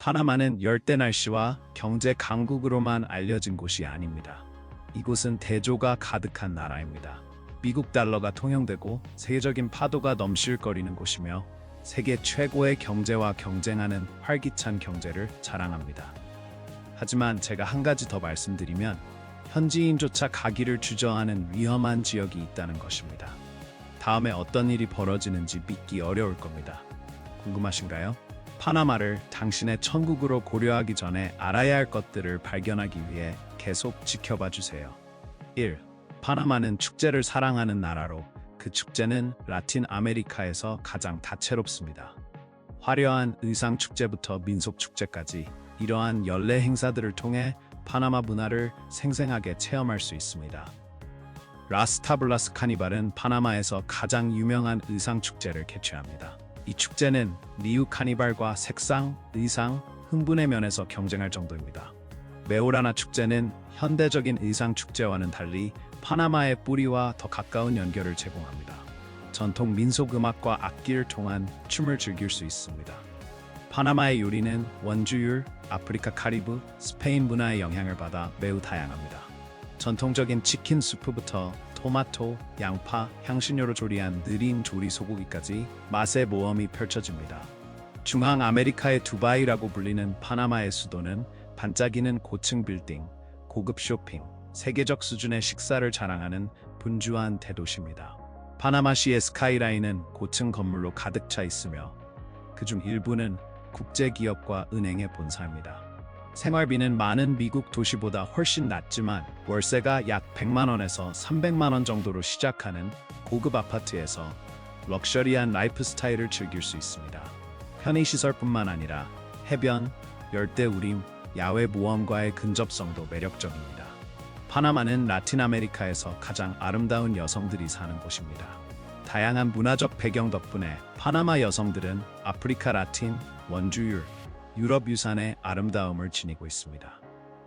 파나마는 열대 날씨와 경제 강국으로만 알려진 곳이 아닙니다. 이곳은 대조가 가득한 나라입니다. 미국 달러가 통용되고 세계적인 파도가 넘실거리는 곳이며 세계 최고의 경제와 경쟁하는 활기찬 경제를 자랑합니다. 하지만 제가 한 가지 더 말씀드리면 현지인조차 가기를 주저하는 위험한 지역이 있다는 것입니다. 다음에 어떤 일이 벌어지는지 믿기 어려울 겁니다. 궁금하신가요? 파나마를 당신의 천국으로 고려하기 전에 알아야 할 것들을 발견하기 위해 계속 지켜봐 주세요. 1. 파나마는 축제를 사랑하는 나라로 그 축제는 라틴 아메리카에서 가장 다채롭습니다. 화려한 의상 축제부터 민속 축제까지 이러한 연례 행사들을 통해 파나마 문화를 생생하게 체험할 수 있습니다. 라스타블라스 카니발은 파나마에서 가장 유명한 의상 축제를 개최합니다. 이 축제는 리우 카니발과 색상, 의상, 흥분의 면에서 경쟁할 정도입니다. 메오라나 축제는 현대적인 의상 축제와는 달리 파나마의 뿌리와 더 가까운 연결을 제공합니다. 전통 민속 음악과 악기를 통한 춤을 즐길 수 있습니다. 파나마의 요리는 원주율, 아프리카 카리브, 스페인 문화의 영향을 받아 매우 다양합니다. 전통적인 치킨 수프부터 토마토, 양파, 향신료로 조리한 느린 조리 소고기까지 맛의 모험이 펼쳐집니다. 중앙 아메리카의 두바이라고 불리는 파나마의 수도는 반짝이는 고층 빌딩, 고급 쇼핑, 세계적 수준의 식사를 자랑하는 분주한 대도시입니다. 파나마시의 스카이라인은 고층 건물로 가득 차 있으며 그중 일부는 국제기업과 은행의 본사입니다. 생활비는 많은 미국 도시보다 훨씬 낮지만 월세가 약 100만 원에서 300만 원 정도로 시작하는 고급 아파트에서 럭셔리한 라이프 스타일을 즐길 수 있습니다. 편의시설뿐만 아니라 해변, 열대우림, 야외 모험과의 근접성도 매력적입니다. 파나마는 라틴 아메리카에서 가장 아름다운 여성들이 사는 곳입니다. 다양한 문화적 배경 덕분에 파나마 여성들은 아프리카 라틴, 원주율, 유럽 유산의 아름다움을 지니고 있습니다.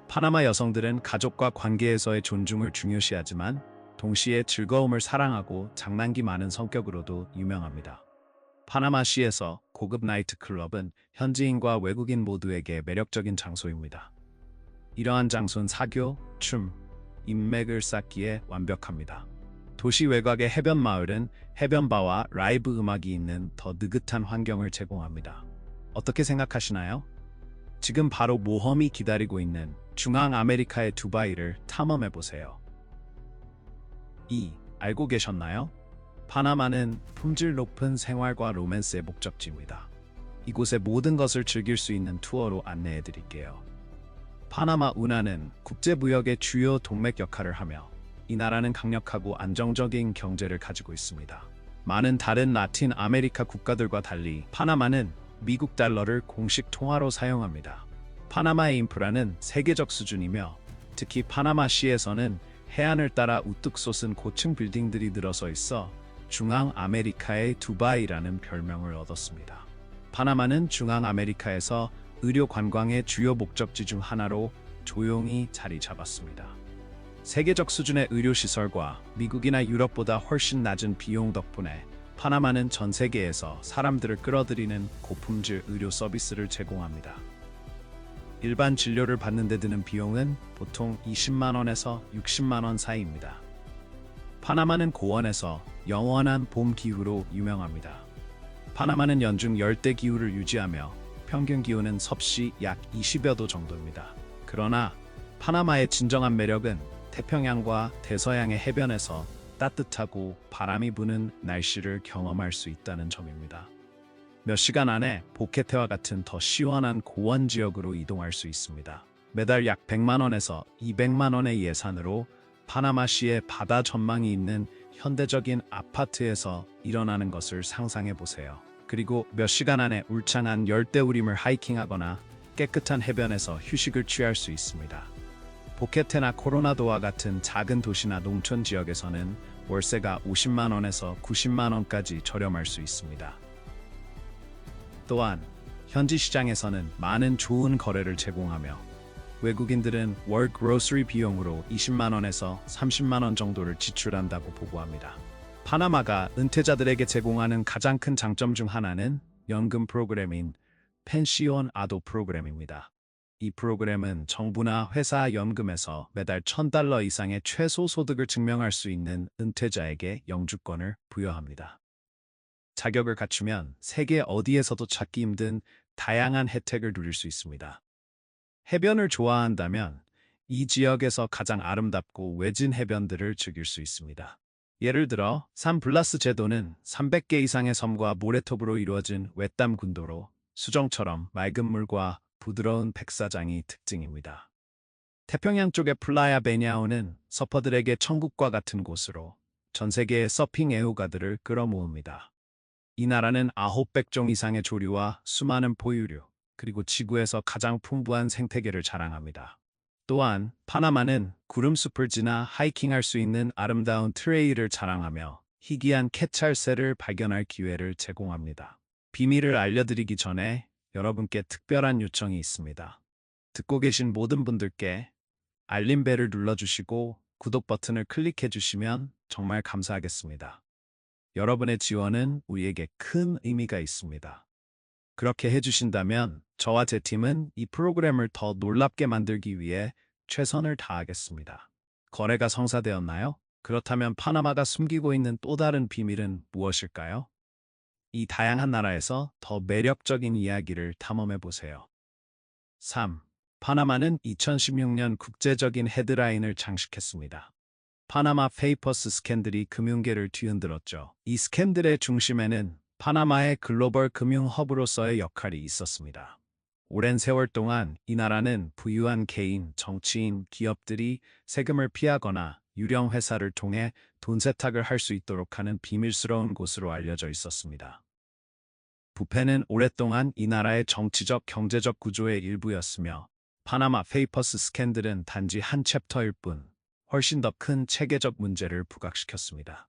파나마 여성들은 가족과 관계에서의 존중을 중요시하지만 동시에 즐거움을 사랑하고 장난기 많은 성격으로도 유명합니다. 파나마시에서 고급 나이트클럽은 현지인과 외국인 모두에게 매력적인 장소입니다. 이러한 장소는 사교, 춤, 인맥을 쌓기에 완벽합니다. 도시 외곽의 해변 마을은 해변바와 라이브 음악이 있는 더 느긋한 환경을 제공합니다. 어떻게 생각하시나요? 지금 바로 모험이 기다리고 있는 중앙 아메리카의 두바이를 탐험해보세요. 2. 알고 계셨나요? 파나마는 품질 높은 생활과 로맨스의 목적지입니다. 이곳의 모든 것을 즐길 수 있는 투어로 안내해드릴게요. 파나마 운하는 국제무역의 주요 동맥 역할을 하며 이 나라는 강력하고 안정적인 경제를 가지고 있습니다. 많은 다른 라틴 아메리카 국가들과 달리 파나마는 미국 달러를 공식 통화로 사용합니다. 파나마의 인프라는 세계적 수준이며 특히 파나마시에서는 해안을 따라 우뚝 솟은 고층 빌딩들이 늘어서 있어 중앙 아메리카의 두바이라는 별명을 얻었습니다. 파나마는 중앙 아메리카에서 의료 관광의 주요 목적지 중 하나로 조용히 자리 잡았습니다. 세계적 수준의 의료시설과 미국이나 유럽보다 훨씬 낮은 비용 덕분에 파나마는 전 세계에서 사람들을 끌어들이는 고품질 의료 서비스를 제공합니다. 일반 진료를 받는 데 드는 비용은 보통 20만 원에서 60만 원 사이입니다. 파나마는 고원에서 영원한 봄 기후로 유명합니다. 파나마는 연중 열대 기후를 유지하며 평균 기온은 섭씨 약 20여 도 정도입니다. 그러나 파나마의 진정한 매력은 태평양과 대서양의 해변에서 따뜻하고 바람이 부는 날씨를 경험할 수 있다는 점입니다. 몇 시간 안에 보케테와 같은 더 시원한 고원 지역으로 이동할 수 있습니다. 매달 약 100만 원에서 200만 원의 예산으로 파나마시의 바다 전망이 있는 현대적인 아파트에서 일어나는 것을 상상해 보세요. 그리고 몇 시간 안에 울창한 열대우림을 하이킹하거나 깨끗한 해변에서 휴식을 취할 수 있습니다. 보케테나 코로나도와 같은 작은 도시나 농촌 지역에서는 월세가 50만 원에서 90만 원까지 저렴할 수 있습니다. 또한 현지 시장에서는 많은 좋은 거래를 제공하며 외국인들은 월 그로서리 비용으로 20만 원에서 30만 원 정도를 지출한다고 보고합니다. 파나마가 은퇴자들에게 제공하는 가장 큰 장점 중 하나는 연금 프로그램인 펜시온 아도 프로그램입니다. 이 프로그램은 정부나 회사 연금에서 매달 $1,000 이상의 최소 소득을 증명할 수 있는 은퇴자에게 영주권을 부여합니다. 자격을 갖추면 세계 어디에서도 찾기 힘든 다양한 혜택을 누릴 수 있습니다. 해변을 좋아한다면 이 지역에서 가장 아름답고 외진 해변들을 즐길 수 있습니다. 예를 들어 산블라스 제도는 300개 이상의 섬과 모래톱으로 이루어진 외딴 군도로 수정처럼 맑은 물과 부드러운 백사장이 특징입니다. 태평양 쪽의 플라야 베냐오는 서퍼들에게 천국과 같은 곳으로 전 세계의 서핑 애호가들을 끌어모읍니다. 이 나라는 900종 이상의 조류와 수많은 포유류, 그리고 지구에서 가장 풍부한 생태계를 자랑합니다. 또한 파나마는 구름숲을 지나 하이킹할 수 있는 아름다운 트레일을 자랑하며 희귀한 캐찰새를 발견할 기회를 제공합니다. 비밀을 알려드리기 전에 여러분께 특별한 요청이 있습니다. 듣고 계신 모든 분들께 알림벨을 눌러주시고 구독 버튼을 클릭해 주시면 정말 감사하겠습니다. 여러분의 지원은 우리에게 큰 의미가 있습니다. 그렇게 해주신다면 저와 제 팀은 이 프로그램을 더 놀랍게 만들기 위해 최선을 다하겠습니다. 거래가 성사되었나요? 그렇다면 파나마가 숨기고 있는 또 다른 비밀은 무엇일까요? 이 다양한 나라에서 더 매력적인 이야기를 탐험해 보세요. 3. 파나마는 2016년 국제적인 헤드라인을 장식했습니다. 파나마 페이퍼스 스캔들이 금융계를 뒤흔들었죠. 이 스캔들의 중심에는 파나마의 글로벌 금융 허브로서의 역할이 있었습니다. 오랜 세월 동안 이 나라는 부유한 개인, 정치인, 기업들이 세금을 피하거나 유령 회사를 통해 돈 세탁을 할 수 있도록 하는 비밀스러운 곳으로 알려져 있었습니다. 부패는 오랫동안 이 나라의 정치적, 경제적 구조의 일부였으며 파나마 페이퍼스 스캔들은 단지 한 챕터일 뿐 훨씬 더 큰 체계적 문제를 부각시켰습니다.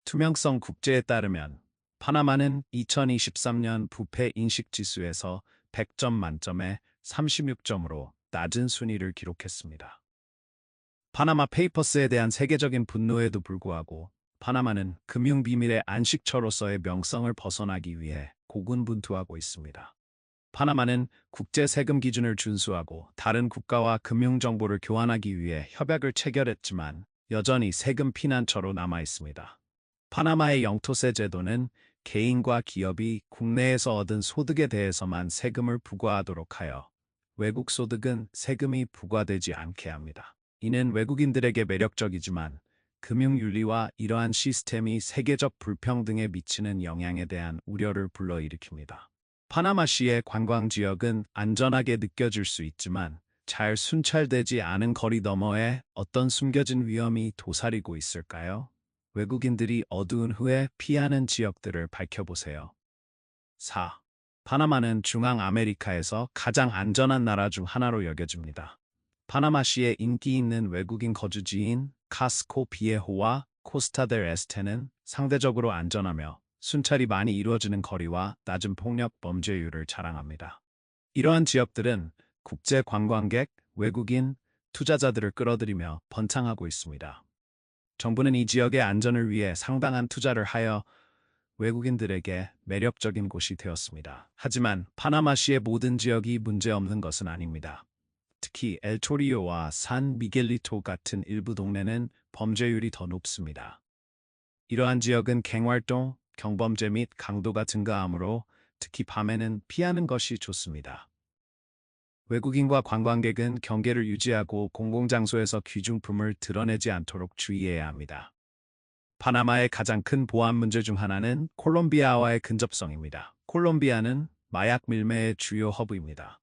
투명성 국제에 따르면 파나마는 2023년 부패 인식 지수에서 100점 만점에 36점으로 낮은 순위를 기록했습니다. 파나마 페이퍼스에 대한 세계적인 분노에도 불구하고 파나마는 금융 비밀의 안식처로서의 명성을 벗어나기 위해 고군분투하고 있습니다. 파나마는 국제 세금 기준을 준수하고 다른 국가와 금융 정보를 교환하기 위해 협약을 체결했지만 여전히 세금 피난처로 남아 있습니다. 파나마의 영토세 제도는 개인과 기업이 국내에서 얻은 소득에 대해서만 세금을 부과하도록 하여 외국 소득은 세금이 부과되지 않게 합니다. 이는 외국인들에게 매력적이지만 금융윤리와 이러한 시스템이 세계적 불평등에 미치는 영향에 대한 우려를 불러일으킵니다. 파나마시의 관광지역은 안전하게 느껴질 수 있지만 잘 순찰되지 않은 거리 너머에 어떤 숨겨진 위험이 도사리고 있을까요? 외국인들이 어두운 후에 피하는 지역들을 밝혀보세요. 4. 파나마는 중앙아메리카에서 가장 안전한 나라 중 하나로 여겨집니다. 파나마시의 인기 있는 외국인 거주지인 카스코 비에호와 코스타델 에스테는 상대적으로 안전하며 순찰이 많이 이루어지는 거리와 낮은 폭력 범죄율을 자랑합니다. 이러한 지역들은 국제 관광객, 외국인, 투자자들을 끌어들이며 번창하고 있습니다. 정부는 이 지역의 안전을 위해 상당한 투자를 하여 외국인들에게 매력적인 곳이 되었습니다. 하지만 파나마시의 모든 지역이 문제없는 것은 아닙니다. 특히 엘토리오와 산 미겔리토 같은 일부 동네는 범죄율이 더 높습니다. 이러한 지역은 갱활동, 경범죄 및 강도가 증가하므로 특히 밤에는 피하는 것이 좋습니다. 외국인과 관광객은 경계를 유지하고 공공장소에서 귀중품을 드러내지 않도록 주의해야 합니다. 파나마의 가장 큰 보안 문제 중 하나는 콜롬비아와의 근접성입니다. 콜롬비아는 마약 밀매의 주요 허브입니다.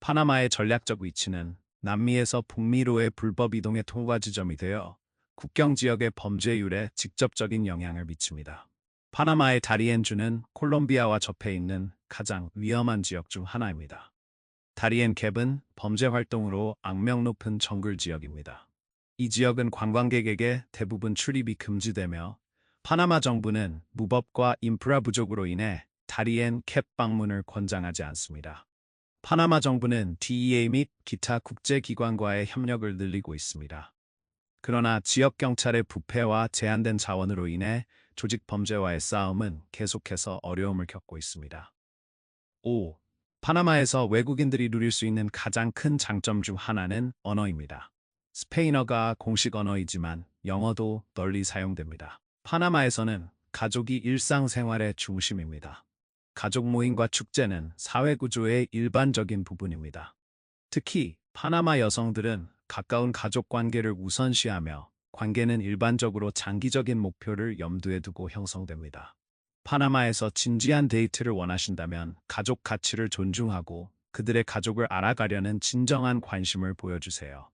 파나마의 전략적 위치는 남미에서 북미로의 불법 이동의 통과 지점이 되어 국경 지역의 범죄율에 직접적인 영향을 미칩니다. 파나마의 다리엔주는 콜롬비아와 접해 있는 가장 위험한 지역 중 하나입니다. 다리엔 캡은 범죄 활동으로 악명 높은 정글 지역입니다. 이 지역은 관광객에게 대부분 출입이 금지되며 파나마 정부는 무법과 인프라 부족으로 인해 다리엔 캡 방문을 권장하지 않습니다. 파나마 정부는 DEA 및 기타 국제기관과의 협력을 늘리고 있습니다. 그러나 지역 경찰의 부패와 제한된 자원으로 인해 조직 범죄와의 싸움은 계속해서 어려움을 겪고 있습니다. 5. 파나마에서 외국인들이 누릴 수 있는 가장 큰 장점 중 하나는 언어입니다. 스페인어가 공식 언어이지만 영어도 널리 사용됩니다. 파나마에서는 가족이 일상생활의 중심입니다. 가족 모임과 축제는 사회 구조의 일반적인 부분입니다. 특히 파나마 여성들은 가까운 가족 관계를 우선시하며 관계는 일반적으로 장기적인 목표를 염두에 두고 형성됩니다. 파나마에서 진지한 데이트를 원하신다면 가족 가치를 존중하고 그들의 가족을 알아가려는 진정한 관심을 보여주세요.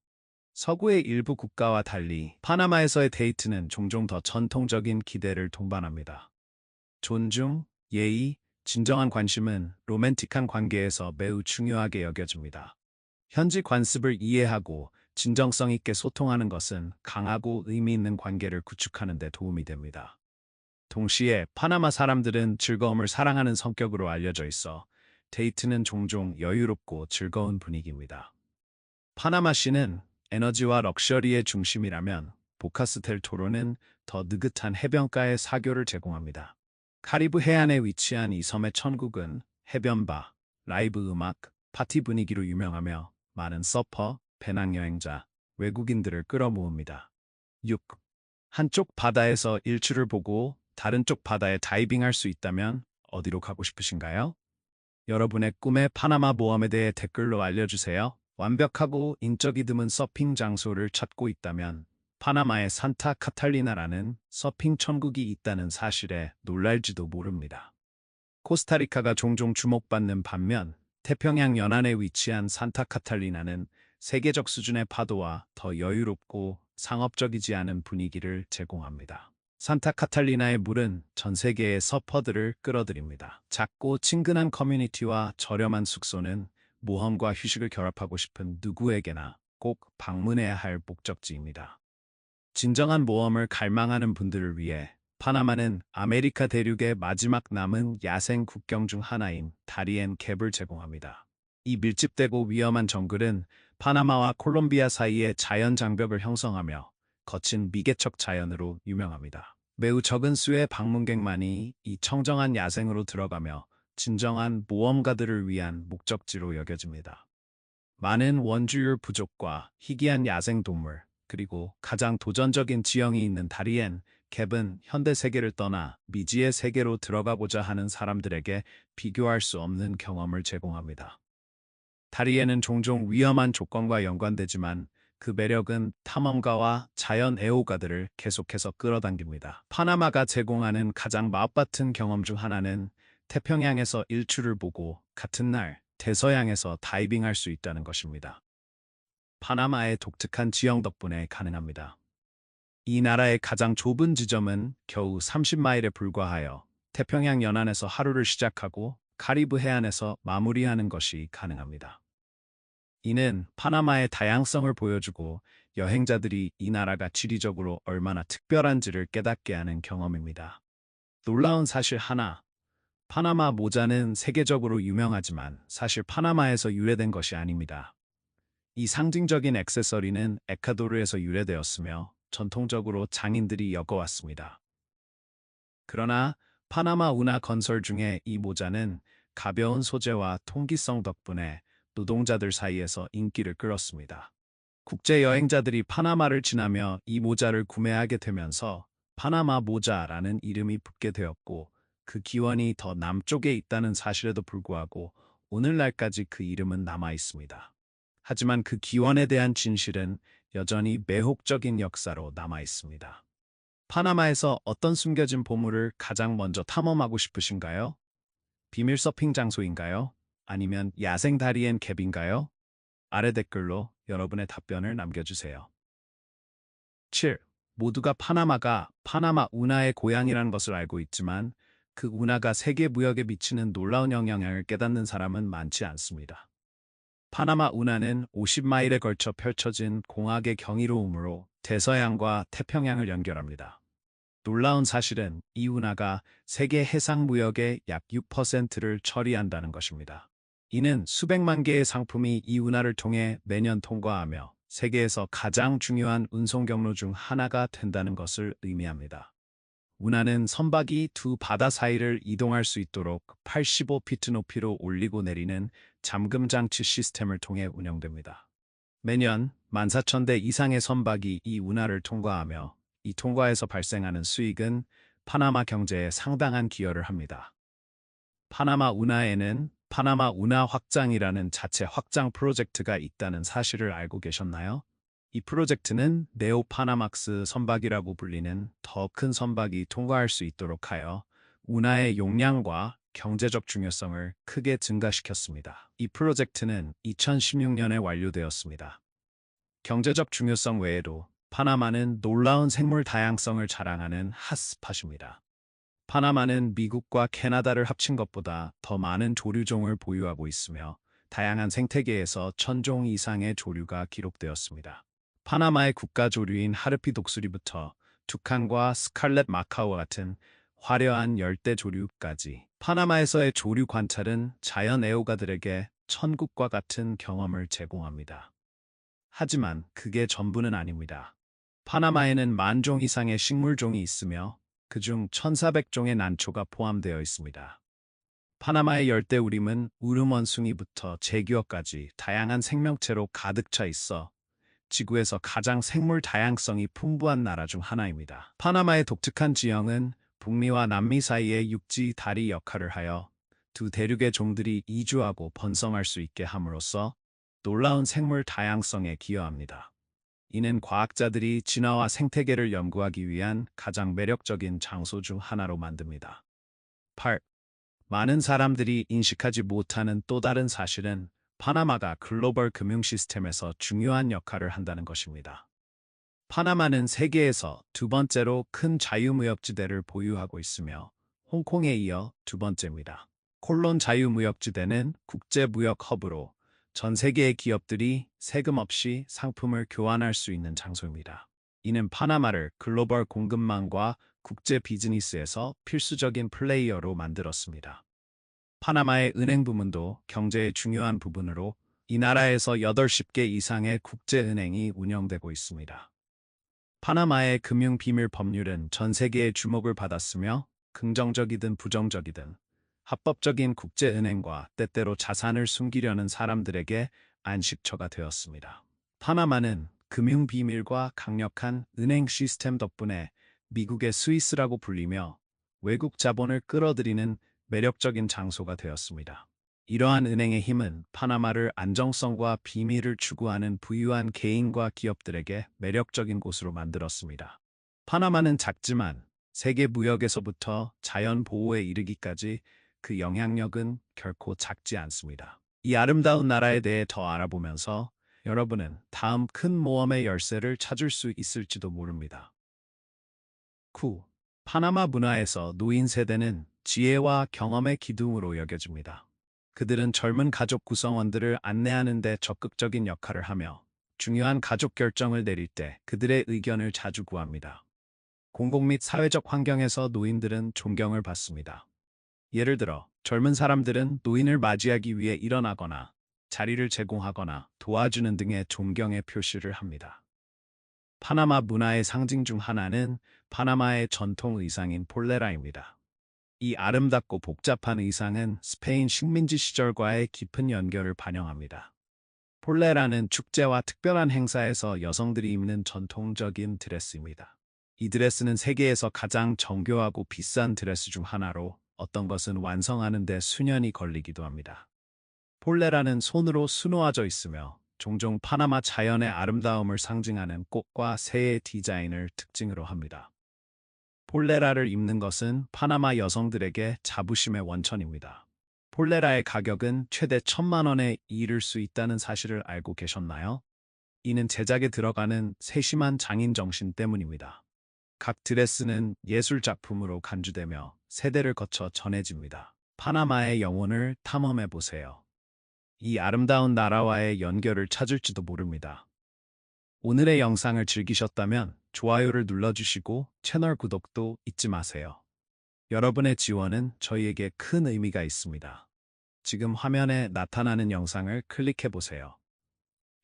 서구의 일부 국가와 달리 파나마에서의 데이트는 종종 더 전통적인 기대를 동반합니다. 존중, 예의, 진정한 관심은 로맨틱한 관계에서 매우 중요하게 여겨집니다. 현지 관습을 이해하고 진정성 있게 소통하는 것은 강하고 의미 있는 관계를 구축하는 데 도움이 됩니다. 동시에 파나마 사람들은 즐거움을 사랑하는 성격으로 알려져 있어 데이트는 종종 여유롭고 즐거운 분위기입니다. 파나마시는 에너지와 럭셔리의 중심이라면 보카스텔 토로는 더 느긋한 해변가의 사교를 제공합니다. 카리브 해안에 위치한 이 섬의 천국은 해변바, 라이브 음악, 파티 분위기로 유명하며 많은 서퍼, 배낭여행자, 외국인들을 끌어모읍니다. 6. 한쪽 바다에서 일출을 보고 다른 쪽 바다에 다이빙할 수 있다면 어디로 가고 싶으신가요? 여러분의 꿈의 파나마 모험에 대해 댓글로 알려주세요. 완벽하고 인적이 드문 서핑 장소를 찾고 있다면 파나마의 산타 카탈리나라는 서핑 천국이 있다는 사실에 놀랄지도 모릅니다. 코스타리카가 종종 주목받는 반면 태평양 연안에 위치한 산타 카탈리나는 세계적 수준의 파도와 더 여유롭고 상업적이지 않은 분위기를 제공합니다. 산타 카탈리나의 물은 전 세계의 서퍼들을 끌어들입니다. 작고 친근한 커뮤니티와 저렴한 숙소는 모험과 휴식을 결합하고 싶은 누구에게나 꼭 방문해야 할 목적지입니다. 진정한 모험을 갈망하는 분들을 위해 파나마는 아메리카 대륙의 마지막 남은 야생 국경 중 하나인 다리엔 갭을 제공합니다. 이 밀집되고 위험한 정글은 파나마와 콜롬비아 사이에 자연 장벽을 형성하며 거친 미개척 자연으로 유명합니다. 매우 적은 수의 방문객만이 이 청정한 야생으로 들어가며 진정한 모험가들을 위한 목적지로 여겨집니다. 많은 원주율 부족과 희귀한 야생동물, 그리고 가장 도전적인 지형이 있는 다리엔 갭은 현대 세계를 떠나 미지의 세계로 들어가고자 하는 사람들에게 비교할 수 없는 경험을 제공합니다. 다리엔은 종종 위험한 조건과 연관되지만 그 매력은 탐험가와 자연 애호가들을 계속해서 끌어당깁니다. 파나마가 제공하는 가장 마법같은 경험 중 하나는 태평양에서 일출을 보고 같은 날 대서양에서 다이빙할 수 있다는 것입니다. 파나마의 독특한 지형 덕분에 가능합니다. 이 나라의 가장 좁은 지점은 겨우 30마일에 불과하여 태평양 연안에서 하루를 시작하고 카리브 해안에서 마무리하는 것이 가능합니다. 이는 파나마의 다양성을 보여주고 여행자들이 이 나라가 지리적으로 얼마나 특별한지를 깨닫게 하는 경험입니다. 놀라운 사실 하나, 파나마 모자는 세계적으로 유명하지만 사실 파나마에서 유래된 것이 아닙니다. 이 상징적인 액세서리는 에콰도르에서 유래되었으며 전통적으로 장인들이 엮어왔습니다. 그러나 파나마 운하 건설 중에 이 모자는 가벼운 소재와 통기성 덕분에 노동자들 사이에서 인기를 끌었습니다. 국제 여행자들이 파나마를 지나며 이 모자를 구매하게 되면서 파나마 모자라는 이름이 붙게 되었고 그 기원이 더 남쪽에 있다는 사실에도 불구하고 오늘날까지 그 이름은 남아 있습니다. 하지만 그 기원에 대한 진실은 여전히 매혹적인 역사로 남아 있습니다. 파나마에서 어떤 숨겨진 보물을 가장 먼저 탐험하고 싶으신가요? 비밀 서핑 장소인가요? 아니면 야생 다리엔 갭인가요? 아래 댓글로 여러분의 답변을 남겨주세요. 7. 모두가 파나마가 파나마 운하의 고향이라는 것을 알고 있지만 그 운하가 세계 무역에 미치는 놀라운 영향을 깨닫는 사람은 많지 않습니다. 파나마 운하는 50마일에 걸쳐 펼쳐진 공학의 경이로움으로 대서양과 태평양을 연결합니다. 놀라운 사실은 이 운하가 세계 해상 무역의 약 6%를 처리한다는 것입니다. 이는 수백만 개의 상품이 이 운하를 통해 매년 통과하며 세계에서 가장 중요한 운송 경로 중 하나가 된다는 것을 의미합니다. 운하는 선박이 두 바다 사이를 이동할 수 있도록 85피트 높이로 올리고 내리는 잠금 장치 시스템을 통해 운영됩니다. 매년 14,000대 이상의 선박이 이 운하를 통과하며 이 통과에서 발생하는 수익은 파나마 경제에 상당한 기여를 합니다. 파나마 운하에는 파나마 운하 확장이라는 자체 확장 프로젝트가 있다는 사실을 알고 계셨나요? 이 프로젝트는 네오 파나막스 선박이라고 불리는 더 큰 선박이 통과할 수 있도록 하여 운하의 용량과 경제적 중요성을 크게 증가시켰습니다. 이 프로젝트는 2016년에 완료되었습니다. 경제적 중요성 외에도 파나마는 놀라운 생물 다양성을 자랑하는 핫스팟입니다. 파나마는 미국과 캐나다를 합친 것보다 더 많은 조류종을 보유하고 있으며 다양한 생태계에서 1,000종 이상의 조류가 기록되었습니다. 파나마의 국가 조류인 하르피 독수리부터 투칸과 스칼렛 마카오와 같은 화려한 열대 조류까지 파나마에서의 조류 관찰은 자연 애호가들에게 천국과 같은 경험을 제공합니다. 하지만 그게 전부는 아닙니다. 파나마에는 10,000종 이상의 식물종이 있으며 그중 1,400종의 난초가 포함되어 있습니다. 파나마의 열대우림은 우르먼숭이부터 제규어까지 다양한 생명체로 가득 차 있어 지구에서 가장 생물 다양성이 풍부한 나라 중 하나입니다. 파나마의 독특한 지형은 북미와 남미 사이의 육지 다리 역할을 하여 두 대륙의 종들이 이주하고 번성할 수 있게 함으로써 놀라운 생물 다양성에 기여합니다. 이는 과학자들이 진화와 생태계를 연구하기 위한 가장 매력적인 장소 중 하나로 만듭니다. 8. 많은 사람들이 인식하지 못하는 또 다른 사실은 파나마가 글로벌 금융 시스템에서 중요한 역할을 한다는 것입니다. 파나마는 세계에서 두 번째로 큰 자유무역지대를 보유하고 있으며 홍콩에 이어 두 번째입니다. 콜론 자유무역지대는 국제무역 허브로 전 세계의 기업들이 세금 없이 상품을 교환할 수 있는 장소입니다. 이는 파나마를 글로벌 공급망과 국제 비즈니스에서 필수적인 플레이어로 만들었습니다. 파나마의 은행 부문도 경제의 중요한 부분으로 이 나라에서 80개 이상의 국제은행이 운영되고 있습니다. 파나마의 금융 비밀 법률은 전 세계의 주목을 받았으며 긍정적이든 부정적이든 합법적인 국제은행과 때때로 자산을 숨기려는 사람들에게 안식처가 되었습니다. 파나마는 금융 비밀과 강력한 은행 시스템 덕분에 미국의 스위스라고 불리며 외국 자본을 끌어들이는 매력적인 장소가 되었습니다. 이러한 은행의 힘은 파나마를 안정성과 비밀을 추구하는 부유한 개인과 기업들에게 매력적인 곳으로 만들었습니다. 파나마는 작지만 세계 무역에서부터 자연 보호에 이르기까지 그 영향력은 결코 작지 않습니다. 이 아름다운 나라에 대해 더 알아보면서 여러분은 다음 큰 모험의 열쇠를 찾을 수 있을지도 모릅니다. 9. 파나마 문화에서 노인 세대는 지혜와 경험의 기둥으로 여겨집니다. 그들은 젊은 가족 구성원들을 안내하는 데 적극적인 역할을 하며 중요한 가족 결정을 내릴 때 그들의 의견을 자주 구합니다. 공공 및 사회적 환경에서 노인들은 존경을 받습니다. 예를 들어 젊은 사람들은 노인을 맞이하기 위해 일어나거나 자리를 제공하거나 도와주는 등의 존경의 표시를 합니다. 파나마 문화의 상징 중 하나는 파나마의 전통 의상인 폴레라입니다. 이 아름답고 복잡한 의상은 스페인 식민지 시절과의 깊은 연결을 반영합니다. 폴레라는 축제와 특별한 행사에서 여성들이 입는 전통적인 드레스입니다. 이 드레스는 세계에서 가장 정교하고 비싼 드레스 중 하나로 어떤 것은 완성하는 데 수년이 걸리기도 합니다. 폴레라는 손으로 수놓아져 있으며 종종 파나마 자연의 아름다움을 상징하는 꽃과 새의 디자인을 특징으로 합니다. 폴레라를 입는 것은 파나마 여성들에게 자부심의 원천입니다. 폴레라의 가격은 최대 1,000만 원에 이를 수 있다는 사실을 알고 계셨나요? 이는 제작에 들어가는 세심한 장인 정신 때문입니다. 각 드레스는 예술 작품으로 간주되며 세대를 거쳐 전해집니다. 파나마의 영혼을 탐험해 보세요. 이 아름다운 나라와의 연결을 찾을지도 모릅니다. 오늘의 영상을 즐기셨다면 좋아요를 눌러주시고 채널 구독도 잊지 마세요. 여러분의 지원은 저희에게 큰 의미가 있습니다. 지금 화면에 나타나는 영상을 클릭해 보세요.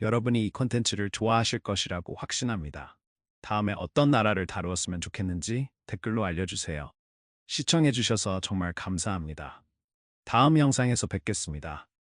여러분이 이 콘텐츠를 좋아하실 것이라고 확신합니다. 다음에 어떤 나라를 다루었으면 좋겠는지 댓글로 알려주세요. 시청해주셔서 정말 감사합니다. 다음 영상에서 뵙겠습니다.